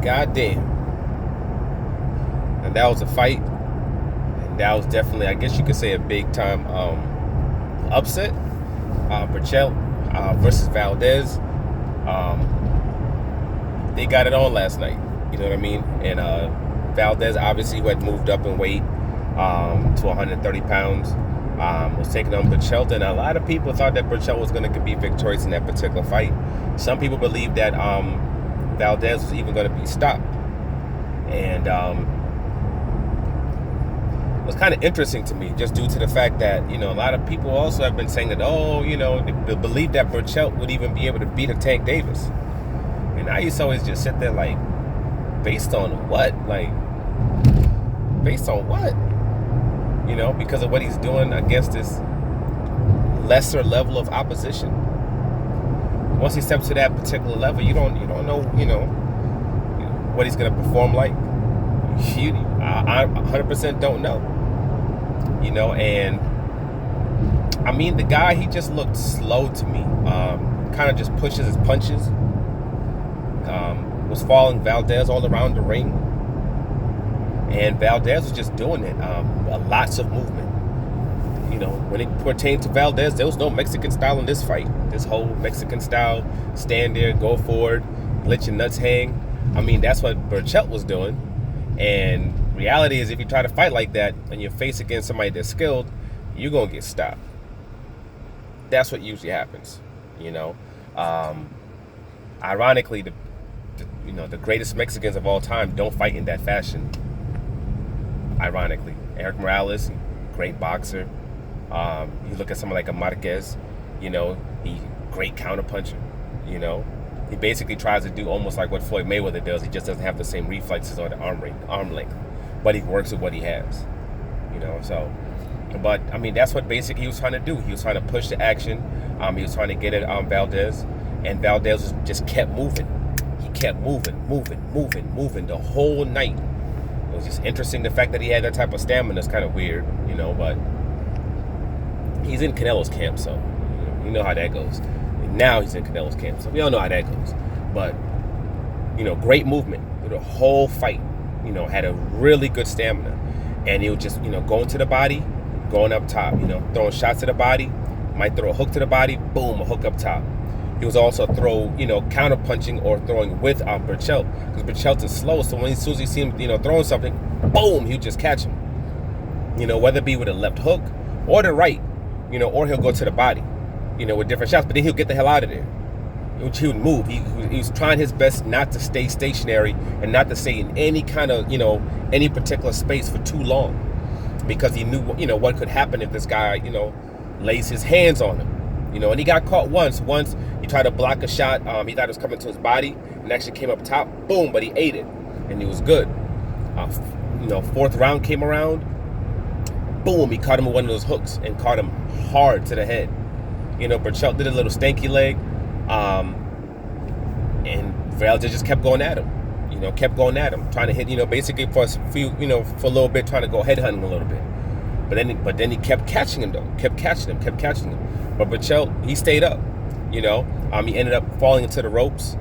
goddamn. And that was a fight. And that was definitely, I guess you could say, a big time upset. Berchelt versus Valdez. They got it on last night. You know what I mean? And Valdez, obviously, who had moved up in weight to 130 pounds, was taking on Berchelt. And a lot of people thought that Berchelt was going to be victorious in that particular fight. Some people believe that Valdez was even going to be stopped. And it was kind of interesting to me, just due to the fact that, you know, a lot of people also have been saying that, they believe that Berchelt would even be able to beat a Tank Davis. And I used to always just sit there like, based on what? Like, based on what? You know, because of what he's doing against this lesser level of opposition. Once he steps to that particular level, you don't know, what he's going to perform like. I 100% don't know. You know, and I mean, the guy, he just looked slow to me. Kind of just pushes his punches. Was following Valdez all around the ring. And Valdez was just doing it. Lots of movement. You know, when it pertained to Valdez, there was no Mexican style in this fight. This whole Mexican style, stand there, go forward, let your nuts hang. I mean, that's what Berchelt was doing. And reality is, if you try to fight like that and you're faced against somebody that's skilled, you're going to get stopped. That's what usually happens, you know. Ironically, the greatest Mexicans of all time don't fight in that fashion. Ironically, Eric Morales, great boxer. You look at someone like a Marquez, you know, he great counterpuncher, you know. He basically tries to do almost like what Floyd Mayweather does. He just doesn't have the same reflexes or the arm length, but he works with what he has, you know. So, but I mean, that's what basically he was trying to do. He was trying to push the action. He was trying to get at Valdez, and Valdez just kept moving. He kept moving the whole night. It was just interesting. The fact that he had that type of stamina is kind of weird, you know, but he's in Canelo's camp, so you know how that goes. Now he's in Canelo's camp, so we all know how that goes. But, you know, great movement through the whole fight. You know, had a really good stamina. And he was just, you know, going to the body, going up top, you know, throwing shots to the body, might throw a hook to the body, boom, a hook up top. He was also counter punching or throwing with Berchelt, because Berchelt is slow, so as soon as he sees him, you know, throwing something, boom, he'll just catch him. You know, whether it be with a left hook or the right, you know, or he'll go to the body, you know, with different shots, but then he'll get the hell out of there. He would move. He was trying his best not to stay stationary and not to stay in any kind of, you know, any particular space for too long, because he knew, you know, what could happen if this guy, you know, lays his hands on him. You know, and he got caught once. Once he tried to block a shot. He thought it was coming to his body and actually came up top. Boom, but he ate it, and he was good. You know, fourth round came around. Boom, he caught him with one of those hooks and caught him hard to the head. You know, Berchelt did a little stanky leg. And Valdez just kept going at him. You know, trying to hit, you know, basically for a few, you know, for a little bit, trying to go headhunting a little bit. But then he kept catching him, though. Kept catching him. But Berchelt, he stayed up, you know. He ended up falling into the ropes.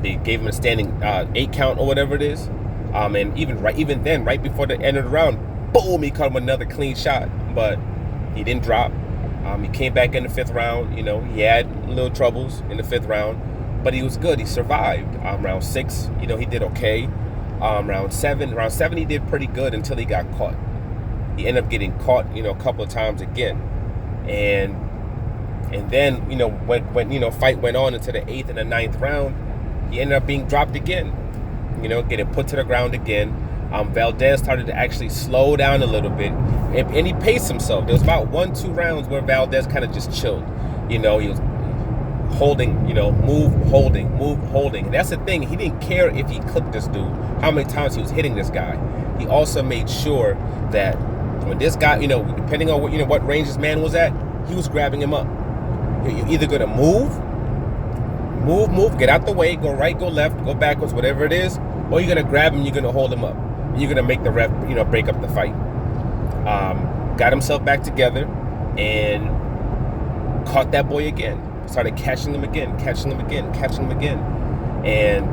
They gave him a standing 8 count or whatever it is. And even then, right before the end of the round, boom, he caught him another clean shot. But he didn't drop. He came back in the 5th round. You know, he had little troubles in the 5th round, but he was good. He survived. Round 6, you know, he did okay. Round 7, he did pretty good until he got caught. He ended up getting caught, you know, a couple of times again. And then, you know, when you know, fight went on into the 8th and the 9th round, he ended up being dropped again. You know, getting put to the ground again. Valdez started to actually slow down a little bit, and he paced himself. There was about 1-2 rounds where Valdez kind of just chilled. You know, he was holding, you know, move, holding. And that's the thing. He didn't care if he clipped this dude, how many times he was hitting this guy. He also made sure that when this guy, you know, depending on what, you know, what range this man was at, he was grabbing him up. You're either going to move, get out the way, go right, go left, go backwards, whatever it is, or you're going to grab him, you're going to hold him up. And you're going to make the ref, you know, break up the fight. Got himself back together and caught that boy again. Started catching him again. And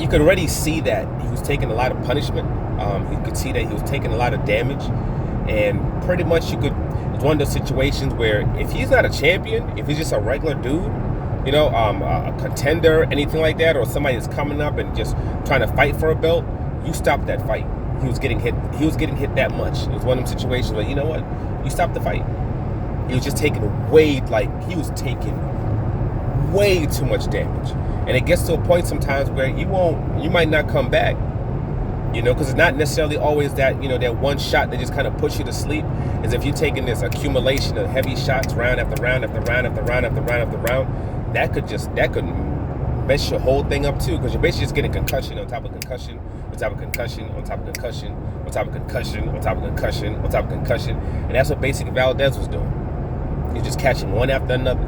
you could already see that he was taking a lot of punishment. You could see that he was taking a lot of damage, and pretty much it's one of those situations where if he's not a champion, if he's just a regular dude, a contender, anything like that, or somebody that's coming up and just trying to fight for a belt, you stop that fight. He was getting hit that much. It was one of them situations where, you know what, you stop the fight. He was just taking way too much damage. And it gets to a point sometimes where you might not come back, because it's not necessarily always that, that one shot that just kind of puts you to sleep. Is if you're taking this accumulation of heavy shots round after round after round after round after round after round, that could mess your whole thing up too, because you're basically just getting concussion on top of concussion on top of concussion on top of concussion on top of concussion on top of concussion on top of concussion. And that's what basically Valdez was doing. He's just catching one after another.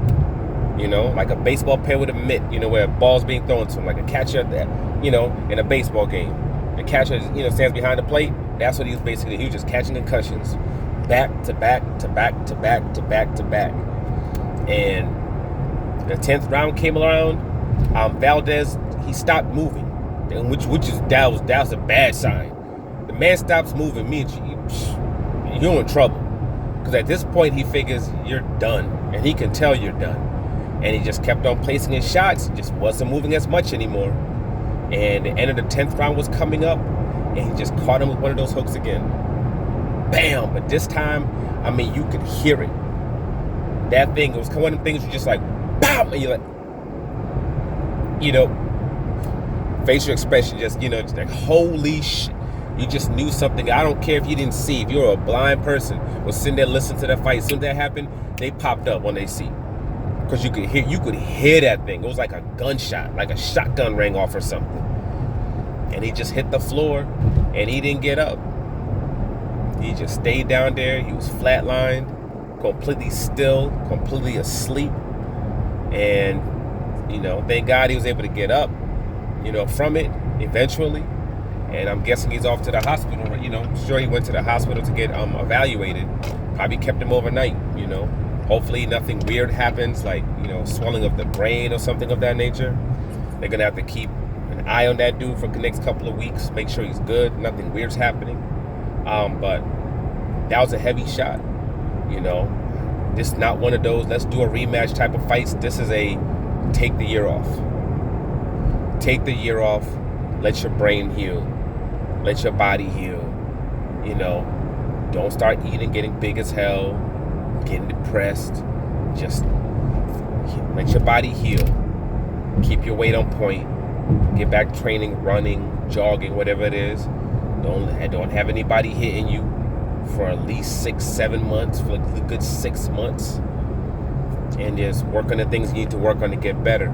Like a baseball player with a mitt, where a ball's being thrown to him, like a catcher in a baseball game. The catcher, stands behind the plate. That's what he was just catching concussions back to back to back to back to back to back. And the 10th round came around. Valdez, he stopped moving, which was a bad sign. The man stops moving, you're in trouble. Because at this point, he figures you're done, and he can tell you're done. And he just kept on placing his shots, just wasn't moving as much anymore. And the end of the 10th round was coming up, and he just caught him with one of those hooks again. Bam! But this time, you could hear it. That thing, it was one of the things you're just like, BAM! And you're like, facial expression just like, holy shit. You just knew something. I don't care if you didn't see. If you're a blind person, was sitting there listening to that fight. As soon as that happened, they popped up when they see. Because you could hear that thing. It was like a gunshot, like a shotgun rang off or something. And he just hit the floor, and he didn't get up. He just stayed down there. He was flatlined, completely still, completely asleep. And, thank God he was able to get up, from it eventually. And I'm guessing he's off to the hospital. I'm sure he went to the hospital to get evaluated. Probably kept him overnight, Hopefully nothing weird happens, like, swelling of the brain or something of that nature. They're going to have to keep an eye on that dude for the next couple of weeks, make sure he's good, nothing weird's happening. But that was a heavy shot, This is not one of those, let's do a rematch type of fights. This is a take the year off. Take the year off, let your brain heal, let your body heal, Don't start eating, getting big as hell, getting depressed. Just let your body heal. Keep your weight on point. Get back training, running, jogging, whatever it is. Don't have anybody hitting you for at least 6-7 months, for a good 6 months. And just work on the things you need to work on to get better.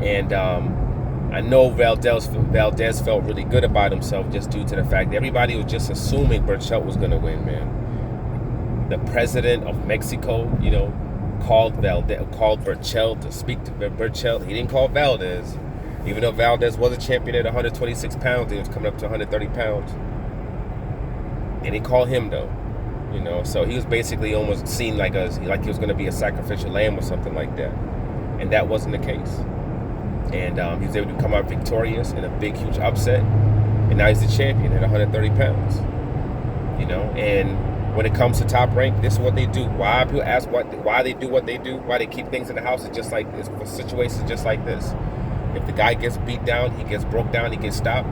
And I know Valdez felt really good about himself just due to the fact that everybody was just assuming Berchelt was going to win, man. The president of Mexico, called Berchelt to speak to Berchelt. He didn't call Valdez. Even though Valdez was a champion at 126 pounds, he was coming up to 130 pounds. And he called him, though. So he was basically almost seen like he was going to be a sacrificial lamb or something like that. And that wasn't the case. And he was able to come out victorious in a big, huge upset. And now he's the champion at 130 pounds. And when it comes to Top Rank, this is what they do. Why people ask why they do what they do, why they keep things in the house, it's just like it's for situations just like this. If the guy gets beat down, he gets broke down, he gets stopped,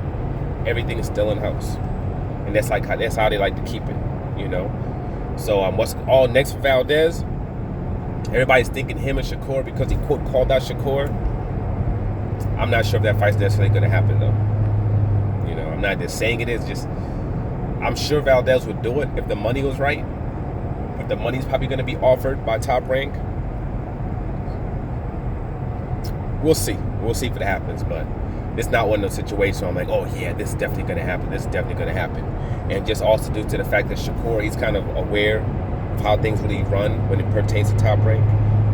everything is still in house. And that's how they like to keep it, So what's all next for Valdez? Everybody's thinking him and Shakur because he quote called out Shakur. I'm not sure if that fight's necessarily going to happen though. I'm not just saying it is. Just I'm sure Valdez would do it if the money was right. But the money's probably going to be offered by Top Rank. We'll see. We'll see if it happens. But it's not one of those situations where I'm like, oh yeah, this is definitely going to happen. This is definitely going to happen. And just also due to the fact that Shakur, he's kind of aware of how things really run when it pertains to Top Rank.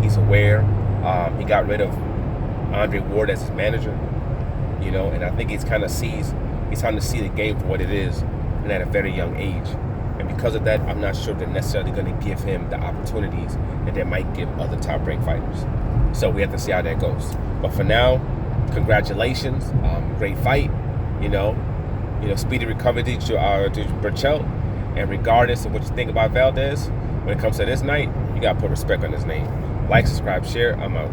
He's aware. He got rid of Andre Ward as his manager. And I think he's trying to see the game for what it is, and at a very young age. And because of that, I'm not sure they're necessarily going to give him the opportunities that they might give other top-ranked fighters. So we have to see how that goes. But for now, congratulations. Great fight, you know. Speedy recovery to Berchelt. And regardless of what you think about Valdez, when it comes to this night, you gotta put respect on his name. Like, subscribe, share. I'm out.